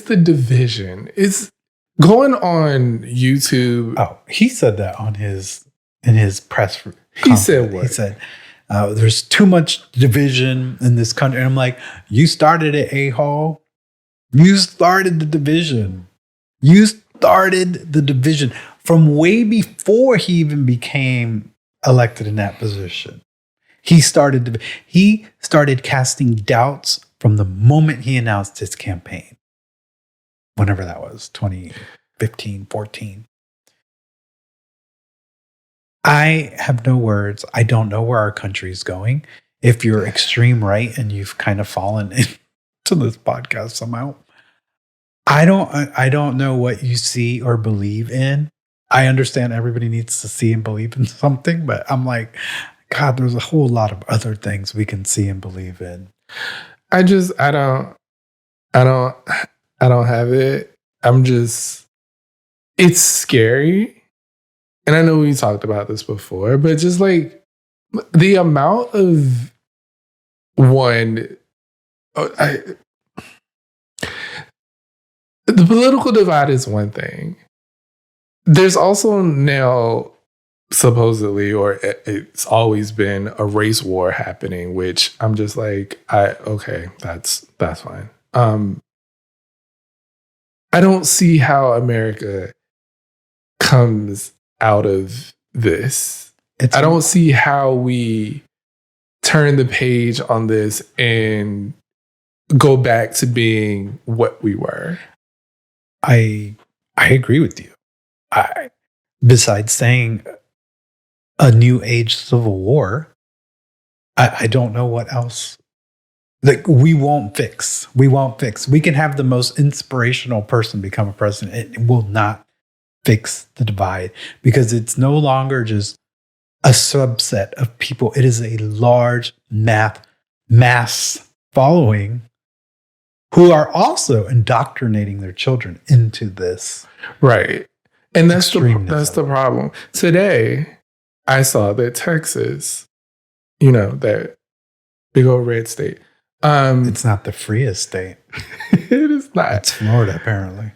the division. It's going on YouTube. Oh, he said that in his press. He said what? He said, there's too much division in this country. And I'm like, you started it, a-hole. You started the division. You started the division from way before he even became elected in that position. He started casting doubts from the moment he announced his campaign. Whenever that was, 2015, 14. I have no words. I don't know where our country is going. If you're extreme right and you've kind of fallen into this podcast somehow, I don't know what you see or believe in. I understand everybody needs to see and believe in something, but I'm like, God, there's a whole lot of other things we can see and believe in. I don't have it. It's scary. And I know we talked about this before, but just like the amount of the political divide is one thing. There's also now supposedly, or it's always been, a race war happening, which I'm just like, that's fine. I don't see how America comes out of this. I don't see how we turn the page on this and go back to being what we were. I agree with you. Besides saying a new age civil war, I don't know what else. Like, we won't fix. We can have the most inspirational person become a president. It will not fix the divide because it's no longer just a subset of people. It is a large mass following who are also indoctrinating their children into this. Right. And that's the problem. Today, I saw that Texas, that big old red state. It's not the freest state. It is not. It's Florida, apparently.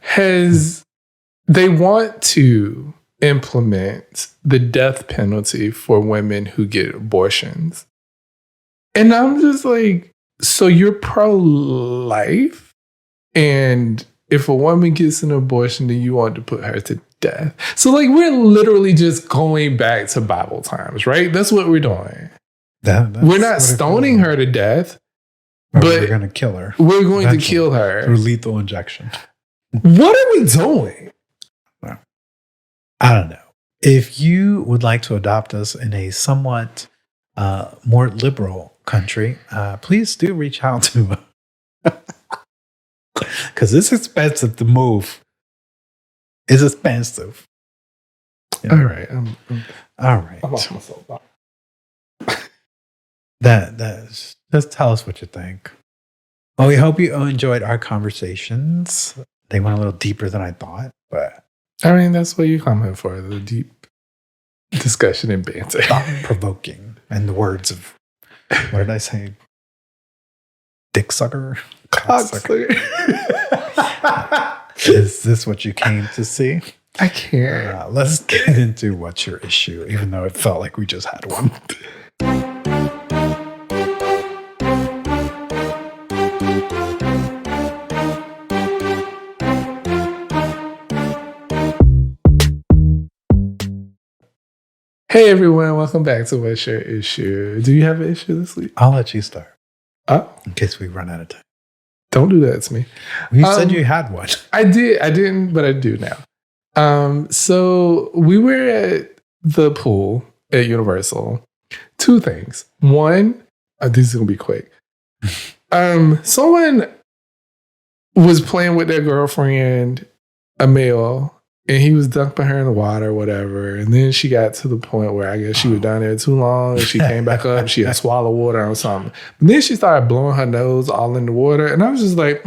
They want to implement the death penalty for women who get abortions. And I'm just like, so you're pro-life? And if a woman gets an abortion, then you want to put her to death. So, like, we're literally just going back to Bible times, right? That's what we're doing. We're not stoning her to death, but we're going to kill her. We're going to kill her through lethal injection. What are we doing? Well, I don't know. If you would like to adopt us in a somewhat more liberal country, please do reach out to us. Because it's expensive to move. It's expensive. All right. All right. I'm off myself. Just tell us what you think. Well, we hope you enjoyed our conversations. They went a little deeper than I thought, but I mean, that's what you comment for, the deep discussion and banter. thought-provoking. In the words of, what did I say? Dick sucker? Cocksucker. Is this what you came to see? I can't. Let's get into what's your issue, even though it felt like we just had one. Hey everyone, welcome back to What's Your Issue. Do you have an issue this week? I'll let you start. Oh, In case we run out of time. don't do that to me. You said you had one. I didn't, but I do now. So we were at the pool at Universal. Two things. One, this is gonna be quick. Someone was playing with their girlfriend, a male, and he was dunking her in the water or whatever. And then she got to the point where I guess she was down there too long and she came back up. She had swallowed water or something. But then she started blowing her nose all in the water. And I was just like,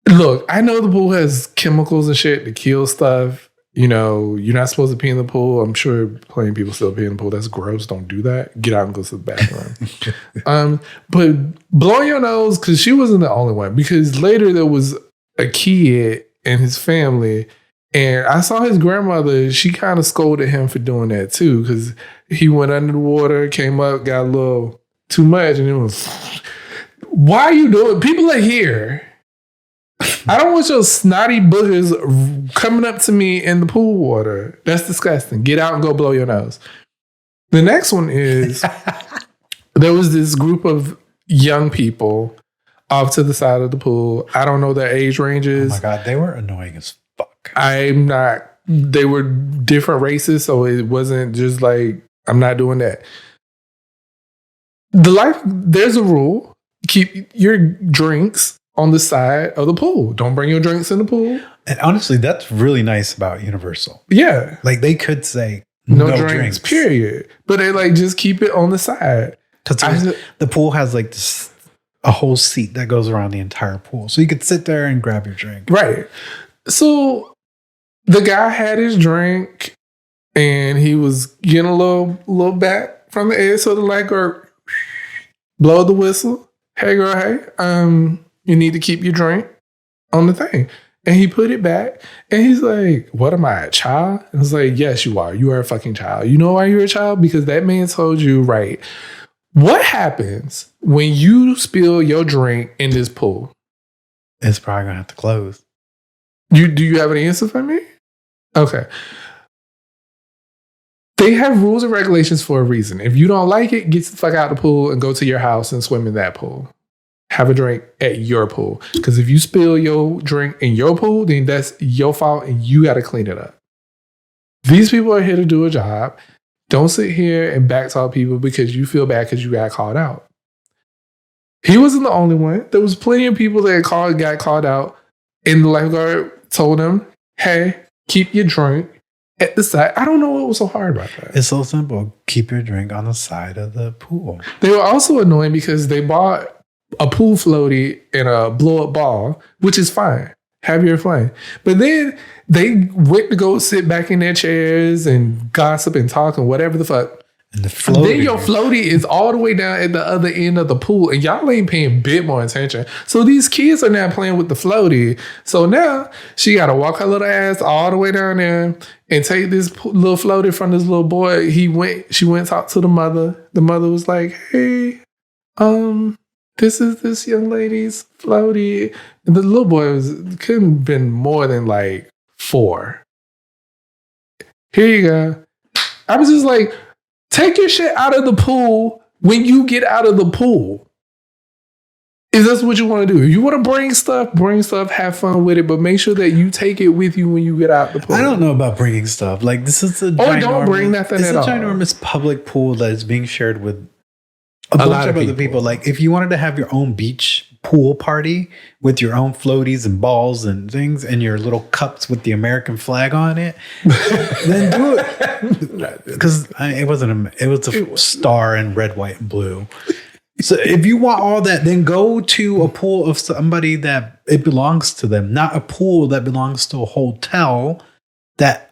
Look, I know the pool has chemicals and shit to kill stuff. You know, you're not supposed to pee in the pool. I'm sure plenty of people still pee in the pool. That's gross. Don't do that. Get out and go to the bathroom. But blow your nose, because she wasn't the only one. Because later there was a kid and his family, and I saw his grandmother. She kind of scolded him for doing that too, because he went under the water, came up, got a little too much, and it was, why are you doing? People are here. I don't want your snotty boogers coming up to me in the pool water. That's disgusting. Get out and go blow your nose. The next one is there was this group of young people off to the side of the pool. I don't know their age ranges. Oh my God, they were annoying as fuck. They were different races, so it wasn't just like, I'm not doing that. There's a rule. Keep your drinks on the side of the pool. Don't bring your drinks in the pool. And honestly, that's really nice about Universal. Yeah. Like they could say no drinks, period. But they like just keep it on the side. Because the pool has like this, a whole seat that goes around the entire pool. So you could sit there and grab your drink. Right. So the guy had his drink and he was getting a little back from the edge. So the lifeguard blow the whistle. Hey girl, hey, you need to keep your drink on the thing. And he put it back and he's like, what am I, a child? And I was like, yes, you are. You are a fucking child. You know why you're a child? Because that man told you, right. What happens when you spill your drink in this pool? It's probably going to have to close. Do you have an answer for me? Okay. They have rules and regulations for a reason. If you don't like it, get the fuck out of the pool and go to your house and swim in that pool. Have a drink at your pool. Because if you spill your drink in your pool, then that's your fault and you got to clean it up. These people are here to do a job. Don't sit here and backtalk people because you feel bad because you got called out. He wasn't the only one. There was plenty of people that got called out, and the lifeguard told them, hey, keep your drink at the side. I don't know what was so hard about that. It's so simple. Keep your drink on the side of the pool. They were also annoying because they bought a pool floaty and a blow-up ball, which is fine. Have your fun. But then they went to go sit back in their chairs and gossip and talk and whatever the fuck. And the floaty. Then your floaty is all the way down at the other end of the pool and y'all ain't paying a bit more attention. So these kids are now playing with the floaty. So now she got to walk her little ass all the way down there and take this little floaty from this little boy. She went and talked to the mother. The mother was like, hey, this is this young lady's floaty. And the little boy couldn't have been more than like 4. Here you go. I was just like, take your shit out of the pool when you get out of the pool. If that's what you want to do. If you want to bring stuff, have fun with it, but make sure that you take it with you when you get out the pool. I don't know about bringing stuff. Like this is a don't bring nothing at all. It's a ginormous public pool that is being shared with a bunch of other people. Like if you wanted to have your own beach pool party with your own floaties and balls and things and your little cups with the American flag on it, then do it. Because it was a star in red, white, and blue. So if you want all that, then go to a pool of somebody that it belongs to them, not a pool that belongs to a hotel that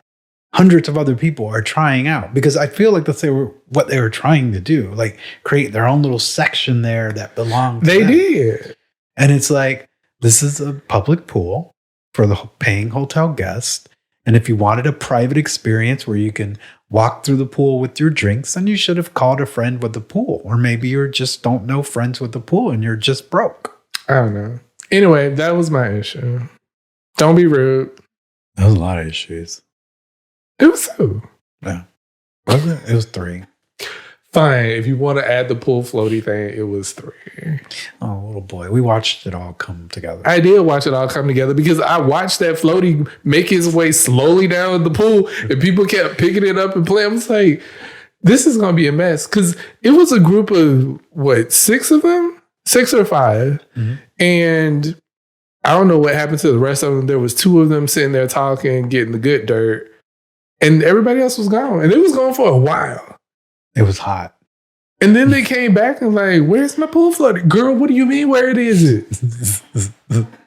hundreds of other people are trying out. Because I feel like that's what they were trying to do, like create their own little section there that belonged to They them. did. And it's like, this is a public pool for the paying hotel guest. And if you wanted a private experience where you can walk through the pool with your drinks, then you should have called a friend with the pool. Or maybe you just don't know friends with the pool and you're just broke. I don't know. Anyway, that was my issue. Don't be rude. That was a lot of issues. It was two. Yeah. Was it? It was 3. Fine. If you want to add the pool floaty thing, it was 3. Oh, little boy. We watched it all come together. I did watch it all come together because I watched that floaty make his way slowly down the pool and people kept picking it up and playing. I was like, this is going to be a mess. Because it was a group of, 6 of them? 6 or 5. Mm-hmm. And I don't know what happened to the rest of them. There was 2 of them sitting there talking, getting the good dirt. And everybody else was gone. And it was gone for a while. It was hot. And then they came back and like, where's my pool floaty? Girl, what do you mean, where it is it?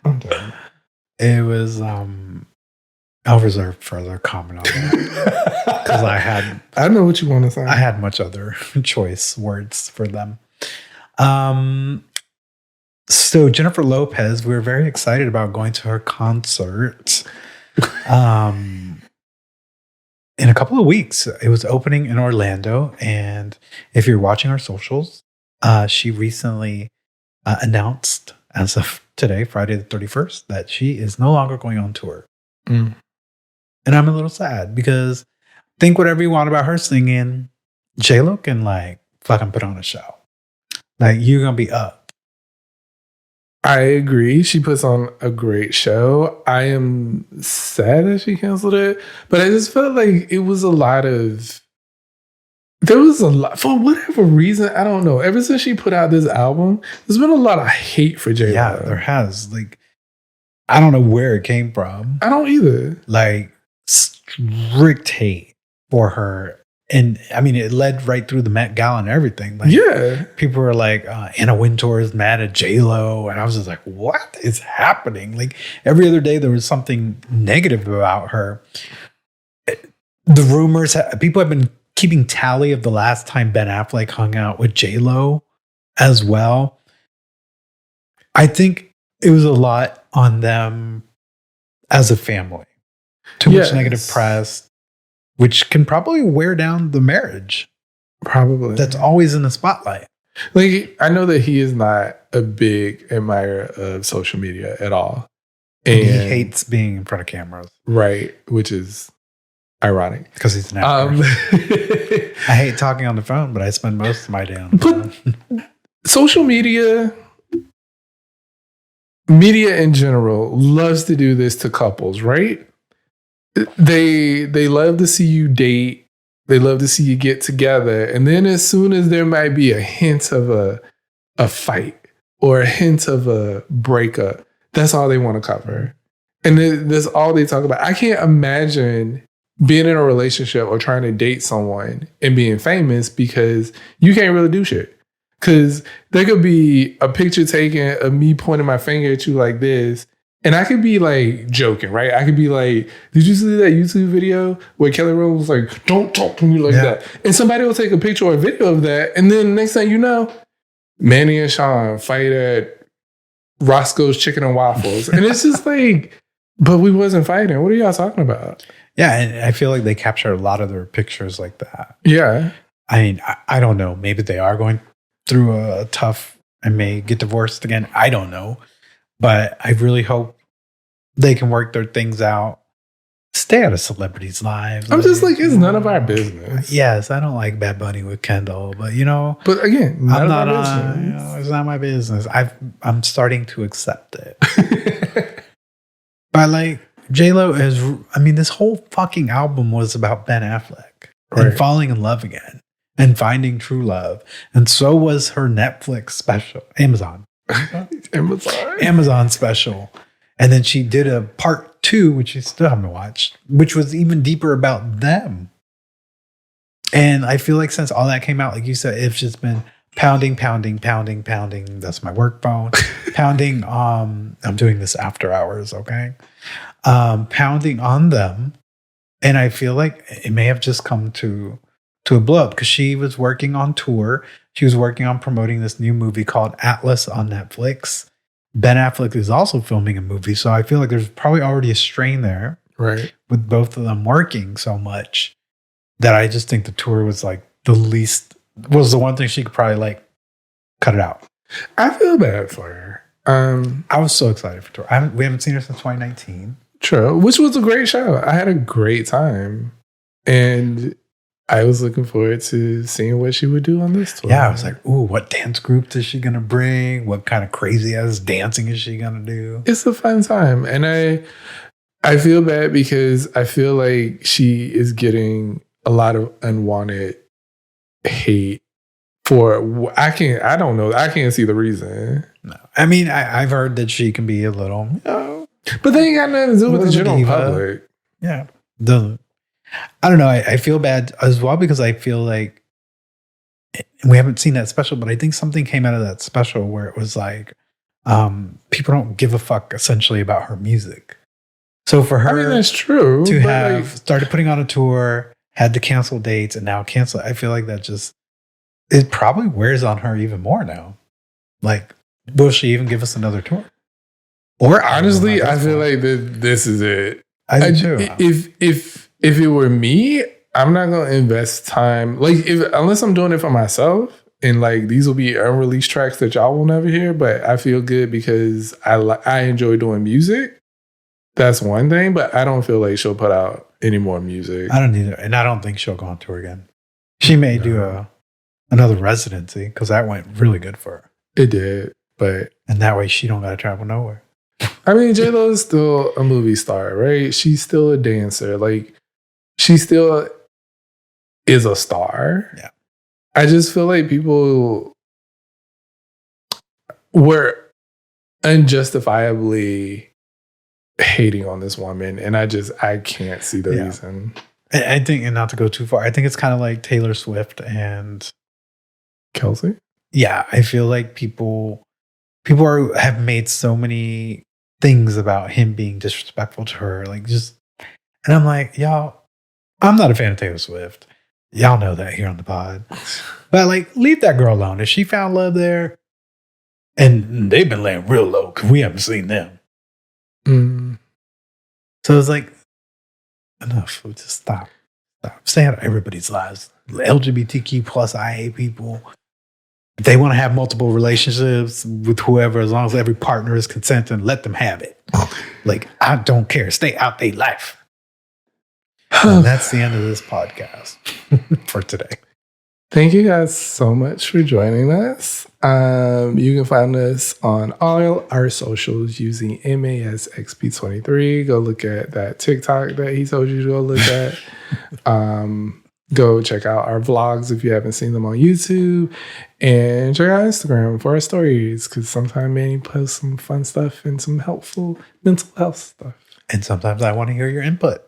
I'm done. It was, I'll reserve further comment on that. Because I know what you want to say. I had much other choice words for them. So Jennifer Lopez, we were very excited about going to her concert. In a couple of weeks, it was opening in Orlando. And if you're watching our socials, she recently announced as of today, Friday the 31st, that she is no longer going on tour. Mm. And I'm a little sad because think whatever you want about her singing, JLO can like fucking put on a show. Like you're going to be up. I agree. She puts on a great show. I am sad that she canceled it, but I just felt like there was a lot, for whatever reason, I don't know. Ever since she put out this album, there's been a lot of hate for JLo. Yeah, there has. Like, I don't know where it came from. I don't either. Like, strict hate for her. And I mean, it led right through the Met Gala and everything. Like, yeah. People were like, Anna Wintour is mad at JLo. And I was just like, what is happening? Like, every other day there was something negative about her. The rumors, people have been keeping tally of the last time Ben Affleck hung out with JLo as well. I think it was a lot on them as a family. Too much negative press, which can probably wear down the marriage. Probably. That's always in the spotlight. Like, I know that he is not a big admirer of social media at all. And he hates being in front of cameras. Right, which is ironic. Because he's an actor. I hate talking on the phone, but I spend most of my day on the phone. Social media in general loves to do this to couples, right? They love to see you date. They love to see you get together. And then as soon as there might be a hint of a fight or a hint of a breakup, that's all they want to cover. And that's all they talk about. I can't imagine being in a relationship or trying to date someone and being famous because you can't really do shit. Because there could be a picture taken of me pointing my finger at you like this, and I could be like joking, right? I could be like, did you see that YouTube video where Kelly Rowland was like, don't talk to me like that? And somebody will take a picture or a video of that, and then next thing you know, Manny and Shawn fight at Roscoe's Chicken and Waffles. And it's just like, but we wasn't fighting. What are y'all talking about? Yeah, and I feel like they capture a lot of their pictures like that. Yeah. I mean, I don't know. Maybe they are going through a tough and may get divorced again. I don't know. But I really hope they can work their things out. Stay out of celebrities' lives. I'm just like, it's none of our business. Yes, I don't like Bad Bunny with Kendall, but you know. But again, I'm not on. You know, it's not my business. I'm starting to accept it. But like JLo is. I mean, this whole fucking album was about Ben Affleck and falling in love again and finding true love, and so was her Netflix special, Amazon special. And then she did a part 2, which you still haven't watched, which was even deeper about them. And I feel like since all that came out, like you said, it's just been pounding. That's my work phone. Pounding. I'm doing this after hours. Okay. Pounding on them. And I feel like it may have just come to a blow up because she was working on tour. She was working on promoting this new movie called Atlas on Netflix. Ben Affleck is also filming a movie. So I feel like there's probably already a strain there. Right. With both of them working so much that I just think the tour was like was the one thing she could probably like cut it out. I feel bad for her. I was so excited for tour. We haven't seen her since 2019. True, which was a great show. I had a great time. And I was looking forward to seeing what she would do on this tour. Yeah, I was like, ooh, what dance group is she going to bring? What kind of crazy ass dancing is she going to do? It's a fun time. And I feel bad because I feel like she is getting a lot of unwanted hate for, I don't know. I can't see the reason. No. I mean, I've heard that she can be a little, but they ain't got nothing to do with the general public. Yeah. I don't know. I feel bad as well because I feel like we haven't seen that special, but I think something came out of that special where it was like people don't give a fuck essentially about her music. So for her, I mean, that's true. To have started putting on a tour, had to cancel dates, and now cancel, I feel like that it probably wears on her even more now. Like, will she even give us another tour? Or honestly, I feel like this is it. I do too. If it were me, I'm not gonna invest time unless I'm doing it for myself, and like these will be unreleased tracks that y'all will never hear. But I feel good because I enjoy doing music. That's one thing, but I don't feel like she'll put out any more music. I don't either, and I don't think she'll go on tour again. She may do another residency because that went really good for her. It did, and that way she don't gotta travel nowhere. I mean, JLO is still a movie star, right? She's still a dancer. Like, she still is a star. Yeah. I just feel like people were unjustifiably hating on this woman. And I can't see the reason. I think, and not to go too far, I think it's kind of like Taylor Swift and Kelsey. Yeah. I feel like people have made so many things about him being disrespectful to her. Like and I'm like, y'all, I'm not a fan of Taylor Swift. Y'all know that here on the pod. But like, leave that girl alone. If she found love there, and they've been laying real low because we haven't seen them. So it's like, enough. Just stop. Stay out of everybody's lives. LGBTQ plus IA people. If they want to have multiple relationships with whoever, as long as every partner is consenting, let them have it. Like, I don't care. Stay out their life. And that's the end of this podcast for today. Thank you guys so much for joining us. You can find us on all our socials using MASXP23. Go look at that TikTok that he told you to go look at. Go check out our vlogs if you haven't seen them on YouTube. And check out Instagram for our stories, because sometimes Manny posts some fun stuff and some helpful mental health stuff. And sometimes I want to hear your input.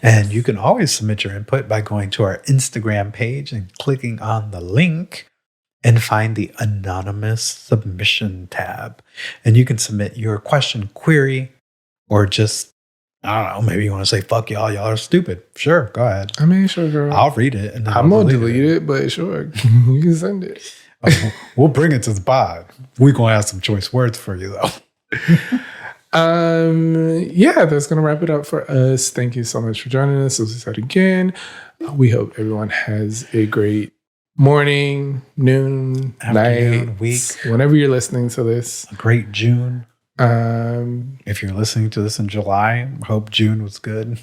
And you can always submit your input by going to our Instagram page and clicking on the link and find the anonymous submission tab. And you can submit your question, query, or just, I don't know, maybe you want to say, fuck y'all are stupid. Sure, go ahead. I mean, sure, girl. I'll read it. And then I'm going to delete it, but sure, you can send it. We'll bring it to the pod. We're going to have some choice words for you, though. That's gonna wrap it up for us. Thank you so much for joining us. As we said again, we hope everyone has a great morning, noon, afternoon, night, week, whenever you're listening to this. A great June. If you're listening to this in July, hope June was good.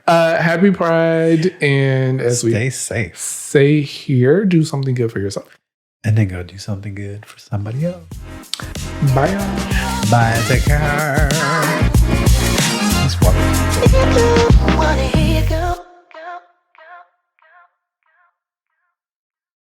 Happy Pride, and as stay safe. Say here, do something good for yourself. And then go do something good for somebody else. Bye, y'all. Bye. Take care.